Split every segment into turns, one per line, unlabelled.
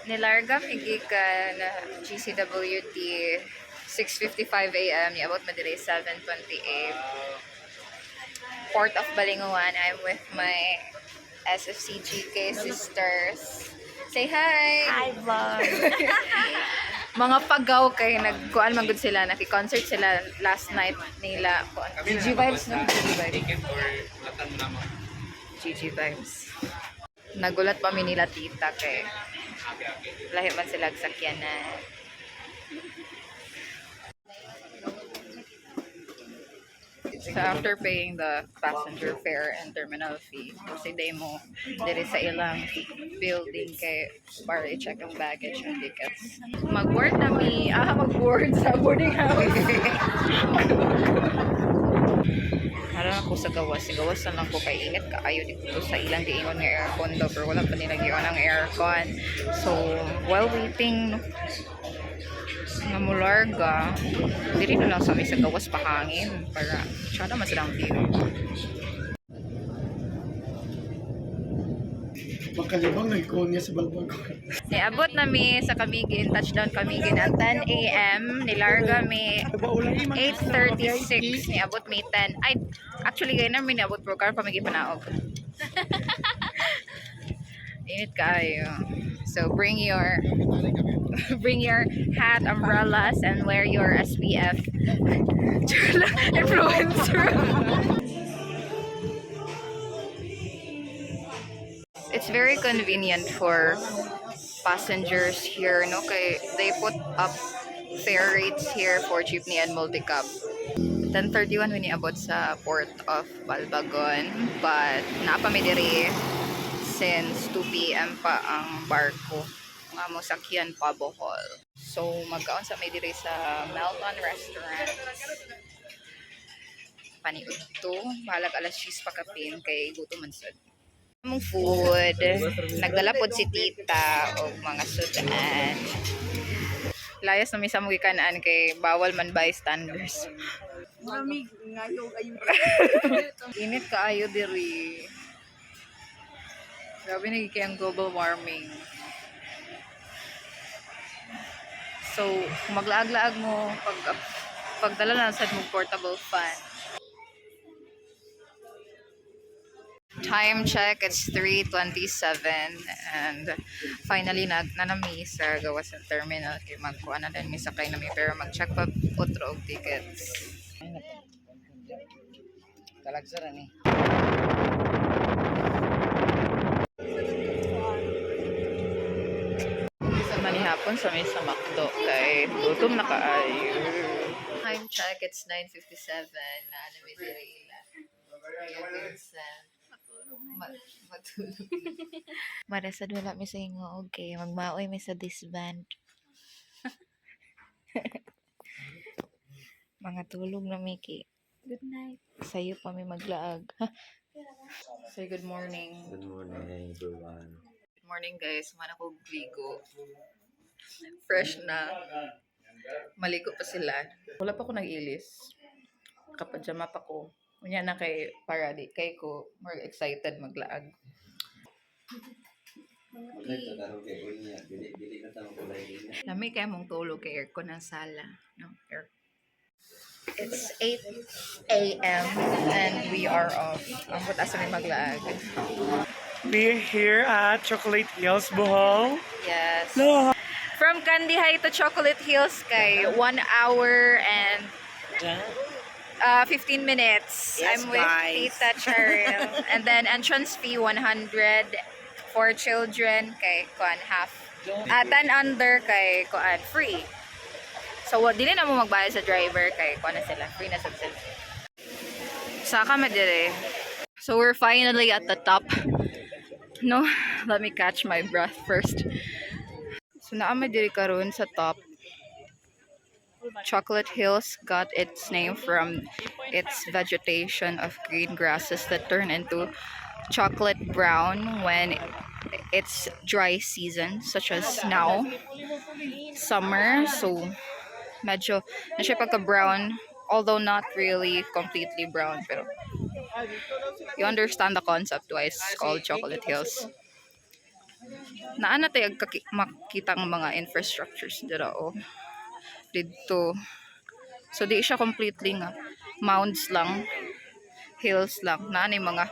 Nilarga gikan GCWT 6:55 a.m. Niabot madiri 7:28. Port of Balinguan. I'm with my SFCGK sisters. Say hi!
Hi, vlog!
Mga pagaw kay nagkuan man gud sila, naki-concert sila last night nila. GG vibes no? GG vibes. GG vibes. Nagulat pa mi nila tita kay lahi man sila sakyanan. So after paying the passenger fare and terminal fee, proceed mo diri sa ilang building kay para i-check ang baggage and tickets. Mag-board na mi, mag-board sa boarding house. Harap ako sa gawas. Gawas na lang ko kay init kaayo dito sa ilang giingon nga aircon daw pero wala pa nila giingon ang aircon. So while waiting nga mularga, diri na lang sa may sa gawas pahangin para siya naman silang view.
Makalibang na ikon niya sa balbag ko.
Niabot na mi sa Camiguin, touchdown Camiguin at 10 a.m. Nilarga mi 8:36. Niabot mi 10. Ay, actually ganyan na mi niabot pero karon pa mi gipanaog. Init kayo. So bring your hat, umbrellas, and wear your SPF influencer. It's very convenient for passengers here, no? Kay they put up fare rates here for jeepney and multicab. 10:31 when niabot sa port of Balbagon, but napamidiri since 2 p.m. pa ang barko nga mo sakyan pa Bohol. So magkaon sa may diri sa Melton Restaurant. Paniud to, bahalag alas 6 pa kapin kay gutom man sad. Among food, nagdala pod si tita og mga sudan. Layas na mi sa mga kanaan kay bawal man bystanders.
Mami, ngayon ayun.
Init kaayo diri. Grabe na ang global warming. So, kung maglaag-laag mo, pagdala na sa mong portable fan. Time check, it's 3:27 and finally nanami sa gawas ng terminal kay magkuha na din mi sakay na mi pero mag-check pa otro og tickets.
Talagsara ni.
Sa manihapon sa may sa McDo kay gutom na kaayo. Time check, it's 9:57 na mi diri ila. Matulog. Marasad wala mi sa ingo okay, magmaoy mi sa disband. Mga tulog na Miki.
Good night.
Sayo pa may maglaag. Say good morning.
Good morning, everyone.
Good morning guys, man ako ligo. Fresh na. Maligo pa sila. Wala pa ako nag-ilis. Kapajama pa ko. Unya na kay Paradi. Kay ko more excited maglaag. Lami kaya mong tulog kay aircon ng sala. No, air. It's 8 a.m. and we are off. Ang butas na maglaag.
We're here at Chocolate Hills, Bohol.
Yes.
No.
From Candy High to Chocolate Hills kay 1 hour and 15 minutes.
Yes,
I'm with
guys.
Tita Cheryl. And then entrance fee 100 for children kay kuan half. 10 under kay kuan free. So dili na mo magbayad sa driver kay kuan na sila, free na sa sila. Saka madire. So we're finally at the top. No, let me catch my breath first. So naamay diri karon sa top. Chocolate Hills got its name from its vegetation of green grasses that turn into chocolate brown when it's dry season, such as now, summer. So, medyo na siya pagka-brown, although not really completely brown, pero you understand the concept why it's called Chocolate Hills. Naana tayo makita ng mga infrastructures dira o dito. So di siya completely nga mounds lang, hills lang. Naana yung mga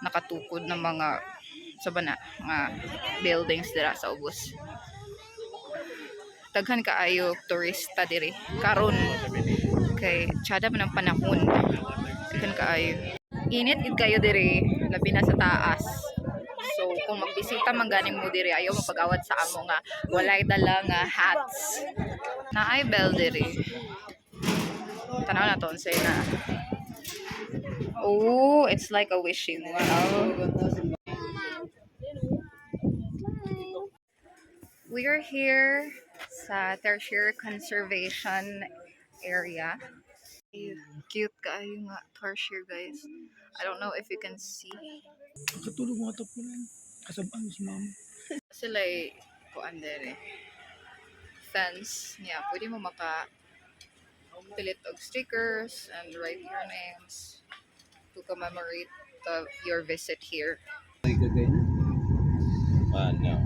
nakatukod na mga sabana nga buildings dira sa ubos. Daghan kaayo turista diri karon kay tsada man ang panahon. Daghan kaayo. Init gid kayo diri labi na sa taas. So kung magbisita man ganing mo diri ayaw mapag-awat sa amo nga walay dala nga hats. Naay bell diri. Tanaw na to unsay na. Oh, it's like a wishing well. We are here sa tertiary conservation area. Cute kayo nga tertiary guys. I don't know if you can see.
Katulog mo ito po lang. Kasabaan si mama.
Sila ay kuan dere. Fence niya. Pwede mo maka pilit og stickers and write your names to commemorate your visit here.
No.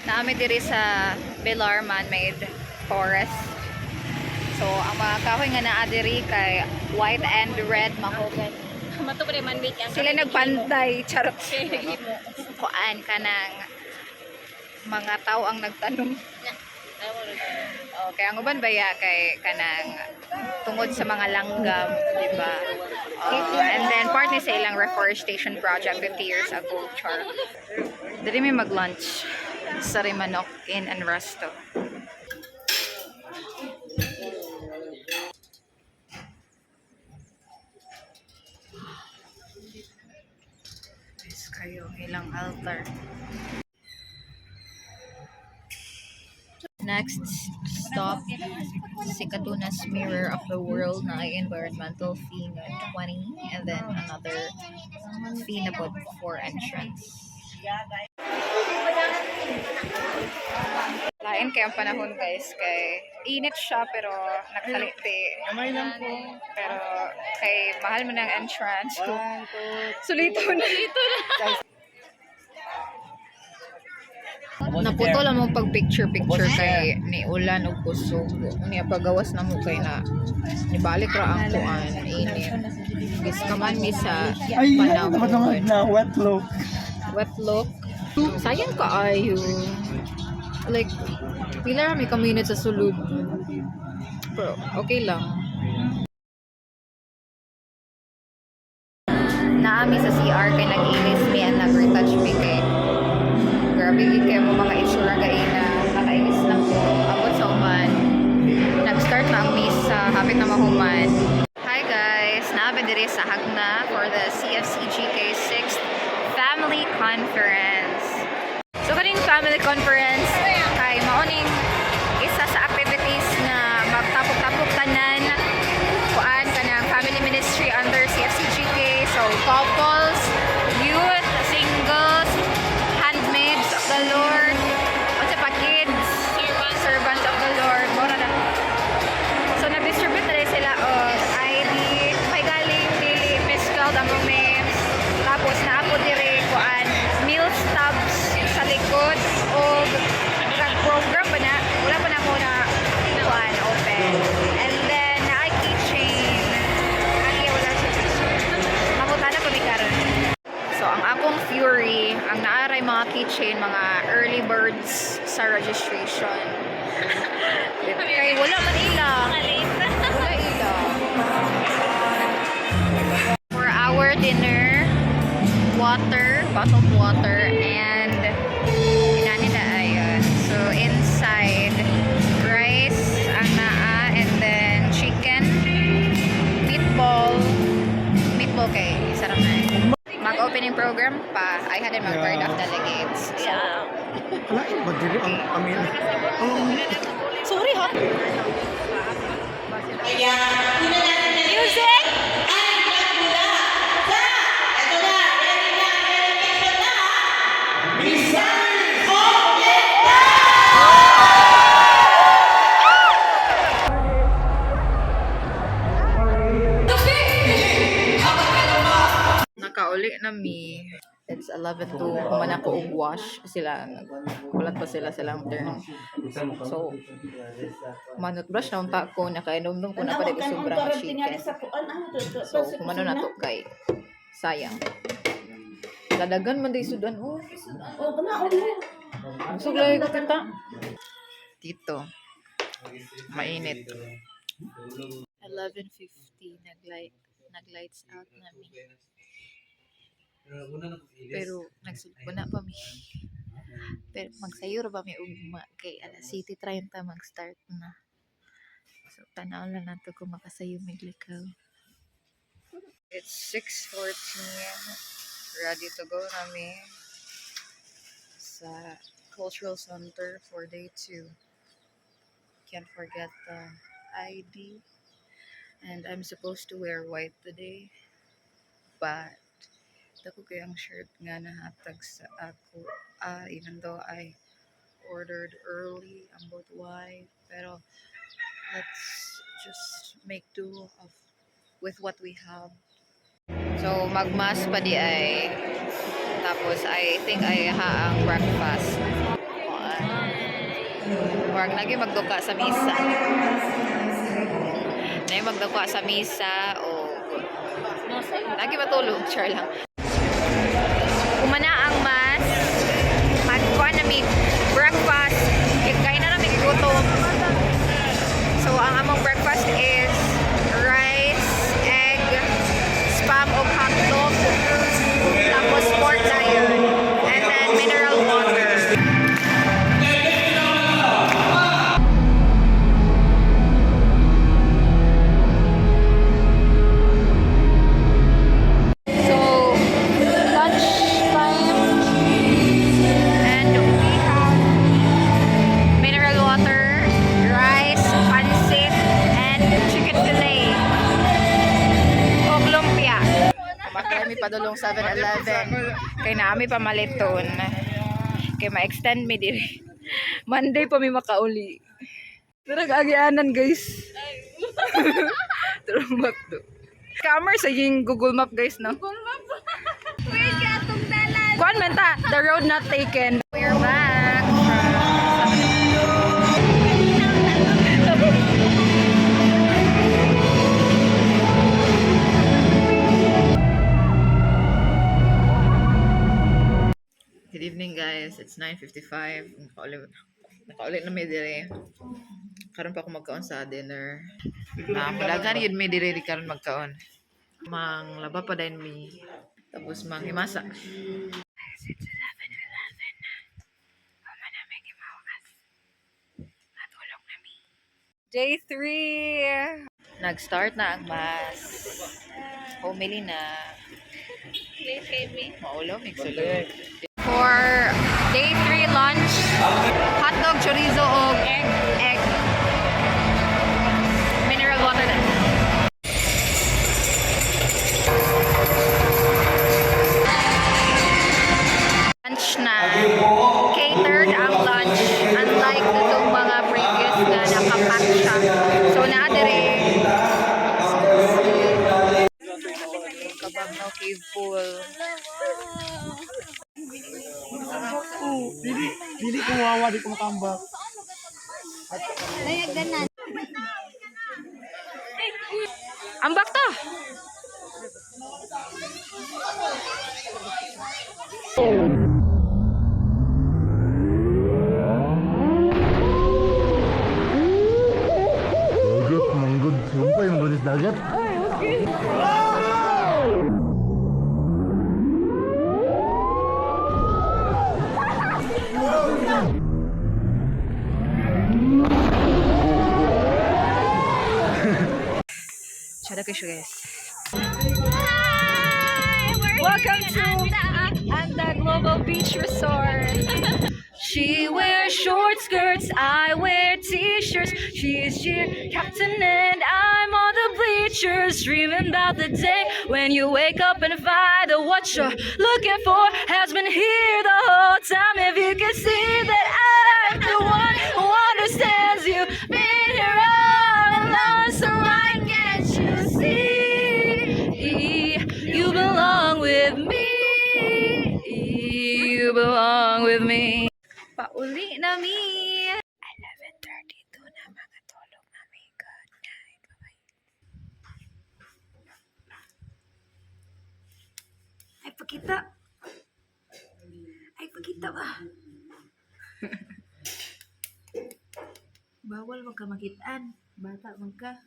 Naami diri sa Pilar Man-Made Forest. So, ang mga kahoy nga naa diri kay white and red mahogany.
Mato pa man make ang
Sila nagpantay, charot. Kuan ka ng mga tao ang nagtanong. Okay, ang uban baya kay kanang tungod sa mga langgam, di ba? And then part ni sa ilang reforestation project 50 years ago, char. Dili may mag-lunch sa Rimanok Inn and Resto. Yes, kayo ilang altar. Next stop, si Katunas Mirror of the World na environmental fee na 20 and then another fee na po for entrance. Lain kaya ang panahon guys kay init siya pero nagsaliti.
Kamay lang po.
Pero kay mahal mo ng entrance. Sulito na. Naputo lang mo pag picture kay ni ulan o kusog. Niya pagawas na mo kay na nibalik ra ang kuan init. Gis kaman mi sa
Ay,
panahon.
na wet look.
Wet look. Sayang kaayo. Like pila may kaminit sa sulod. Pero okay lang. Naami sa CR kay nag-inis mi and nag-retouch me kay grabe gid kay mo mga itsura gaina nakainis lang ko abot sa uban. Nag-start na ang misa hapit na mahuman. Hi guys, naabi diri sa Hagna for the CFCGK 6th Family Conference. So kaning family conference kay maoning isa sa activities na magtapok-tapok tanan kuan kanang family ministry under CFCGK. So couples, youth, singles, handmaids of the Lord, what's pa kids, servants of the Lord, mura na. So nag-distribute na rin sila og ID, may galing dili misspelled among names. Tapos naapo diri kuan meal stubs sa likod og program ba na wala pa na mo na kuan open. And then na keychain. Ani wala siya. Mabutada ko ni karon. So ang akong Fury, ang naaray mga keychain, mga early birds sa registration. Kay wala man ila. Wala ila. For our dinner, water, bottled water, and inanida ayon. So inside, rice, ang naa, and then chicken, meatball kay sarap na. Mag-opening program pa, I had mag-guard of delegates. So,
Kalain ba diri ang amin?
sorry ha. Music! Nakauli na mi. It's 11 to humana ko og wash sila. Kulat pa sila silang turn. So, manot brush na unta ko nakainom-nom ko na pa dito sobrang chicken. So, kumano na to kay sayang. Dadagan man day sudan oh. Busog lagi ko kita. Dito. Mainit. 11:50 naglights out namin. Pero nagsulpo na pa mi. Pero magsayuro pa mi ugma kay alas 7:30 mag-start na. So tanaw lang nato kung makasayo mig likaw. It's 6:14. Ready to go nami sa Cultural Center for day 2. Can't forget the ID. And I'm supposed to wear white today. But dako kay ang shirt nga nahatag sa ako even though I ordered early ambot white, pero let's just make do with what we have. So magmas pa di ay tapos I think ay haang breakfast. Huwag lagi magduka sa misa. Nay magduka sa misa o lagi matulog, char lang. Kumana ang mas magkuha na may breakfast kaya na namin gutom. So ang among breakfast is rice, egg, spam o hotdog, tapos pork na yun, and then mineral water. Padulong 7-Eleven kay naami pamaliton kay ma-extend mi diri Monday pa mi makauli pero agianan guys. Turong map to camera sa yung Google Map guys no. Google Map wait ka itong dalan kuan man ta the road not taken. We're back Good evening guys, it's 9:55. Nakaulit na may dire. Karon pa ako magkaon sa dinner. Mulagan yun may dire di karon magkaon. Mang laba pa din mi. Tapos mang himasa. It's 11:11. Mama na may gimawas. Natulog na mi. Day 3. Nag-start na ang mass. Homily na.
Please feed me.
Maulo, mixuloy. For day 3 lunch, hotdog, chorizo, o egg, mineral water na. Lunch na. Catered ang lunch. Unlike itong mga previous na nakapack siya. So, naadere. Kabang no cave pool.
Dili ko wawa, di ko makambak.
Ambak to.
Dagat, manggod. Sumpah yung bulis dagat.
Shada kayo guys.
Welcome to
Anda Global Beach Resort. She wears short skirts, I wear t-shirts. She's cheer captain and I'm on the bleachers, dreaming about the day when you wake up and find that what you're looking for has been here the whole time. If you can see that I'm the one who understands you, been here all along, so why can't you see you belong with me? you belong with me. Pauli na mi. 11:32 na, mga tulog na mi. Good night. Bye-bye. Ay, pakita. Ay, pakita ba? Bawal wag ka makitaan. Bata man ka.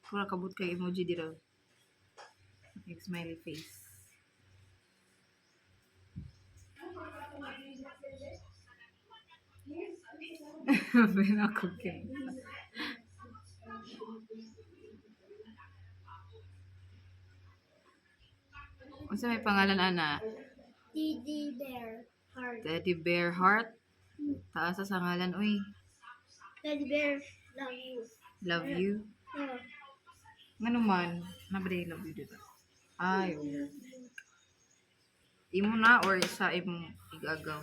Kung kabut kay emoji di raw. Like smiley face. Ben ako kin. Unsa may pangalan ana?
Teddy bear heart.
Teddy Bear Heart. Taas sa ngalan uy.
Teddy bear love you.
Love you.
Oh,
Ngano man? Nabri love you dito. Ay. Oh. Imo na or sa imong igagaw?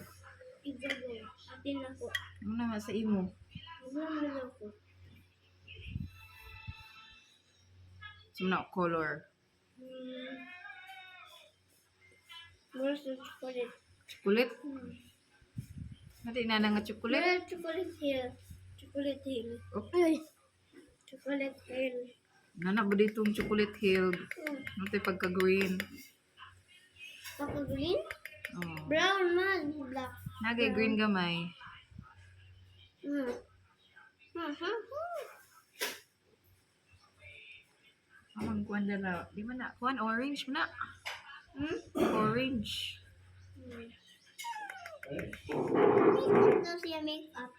igagaw. Atin ako.
Imo na sa imo.
Gumawa ako.
Imo na color.
Where's the chocolate?
Chocolate. Nati na nga chocolate.
Where's chocolate hill? Chocolate hill.
Oh.
Ay. Chocolate hill.
Nana ba dito yung chocolate hill?
Oh,
Nati pagka green.
ako green?
Oh.
Brown man. Black.
Nagay green gamay.
Hmm.
Amang kuan dala. Di man na kuan orange man na. Orange.
Ito siya makeup.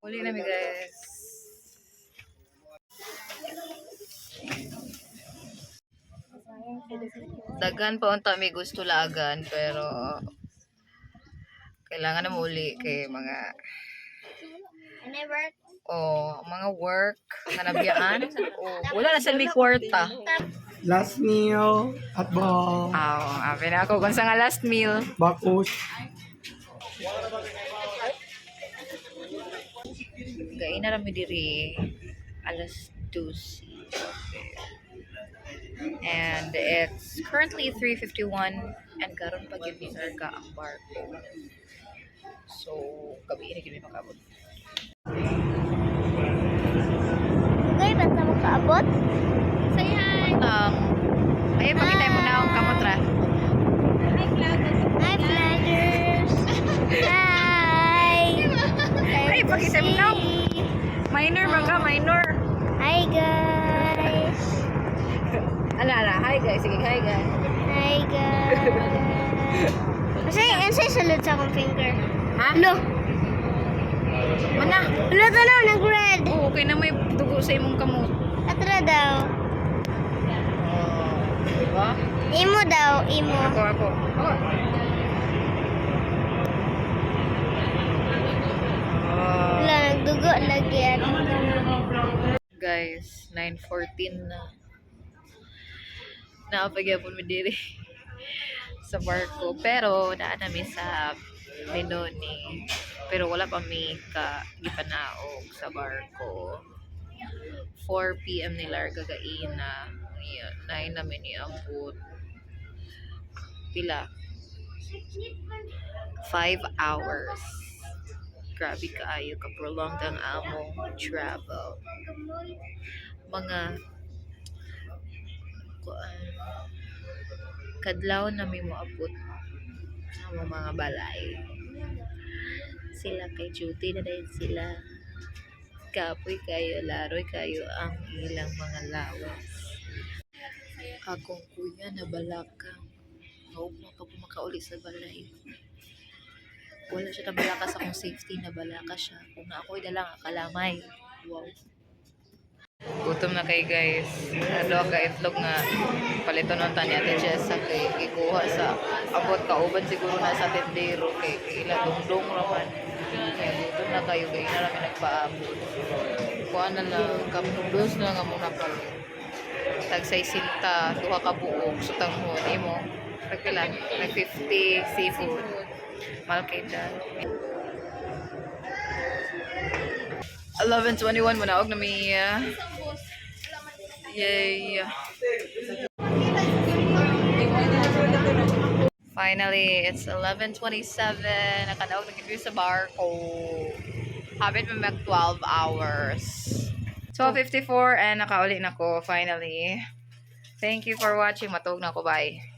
Uli na mi guys. Dagan pa unta mi gusto lagan pero kailangan na muli kay mga
Never.
mga work na nabiyaan. Wala na sa mi kwarta.
Last meal at ball.
Api na ako kung sa nga last meal.
Bakos.
Gay na rami diri alas 2. And it's currently 3:51 and karon pa gyud ni Sarga ang barko. So, gabi na gyud mi makabot.
Okay, basta makaabot? Say hi!
Ay, pakita mo na ang kamotra.
Hi, vloggers! Hi!
Ay, pakita mo na. Minor mga, minor.
Hi, guys!
Ala, hi guys. Sige, hi guys.
Hi, guys! Kasi sulod sa akong finger.
Ha?
Lo!
Mana?
Lo, tanaw, nag-red!
Oo, okay na may dugo sa imong kamot.
Atra daw.
Diba?
Imo daw, imo.
Ako.
Wala, nagdugo lagi yan.
Guys, 9:14 na. Naapagapon mi diri sa barko. Pero, daan namin sa Benoni. Pero wala pa mi ka gipanaog sa barko. 4 PM nila gagain na. 9 namin iabot. Pila? 5 hours. Grabe kaayo ka prolonged ang among travel. Mga kadlaw na may moabot ang mga balay. Sila kay duty na dahil sila. Kapoy kayo, laroy kayo ang ilang mga lawas. Akong kuya na balaka. Huwag mo pa makauli sa balay. Wala siya na balaka sa akong safety na balaka siya. Kung na ako'y dalang akalamay. Wow. Gutom na kay guys. Ano ka itlog nga palito ng tanya Ate Jessa kay ikuha sa abot kauban siguro na sa tendero kay ila dungdong raman. Kaya gutom na kayo kay na namin nagpaabot. Kuha na lang kapnudos na nga muna pa. Tagsay sinta, duha ka buok, sutang mo, mo. Nagpila, nag 50 seafood. Malkita. 11:21 muna og na mi. Yay. Finally, it's 11:27. Nakanaog na gid sa barko. Habit mo mag 12 hours. 12:54 and nakauli na ko finally. Thank you for watching. Matug na ko. Bye.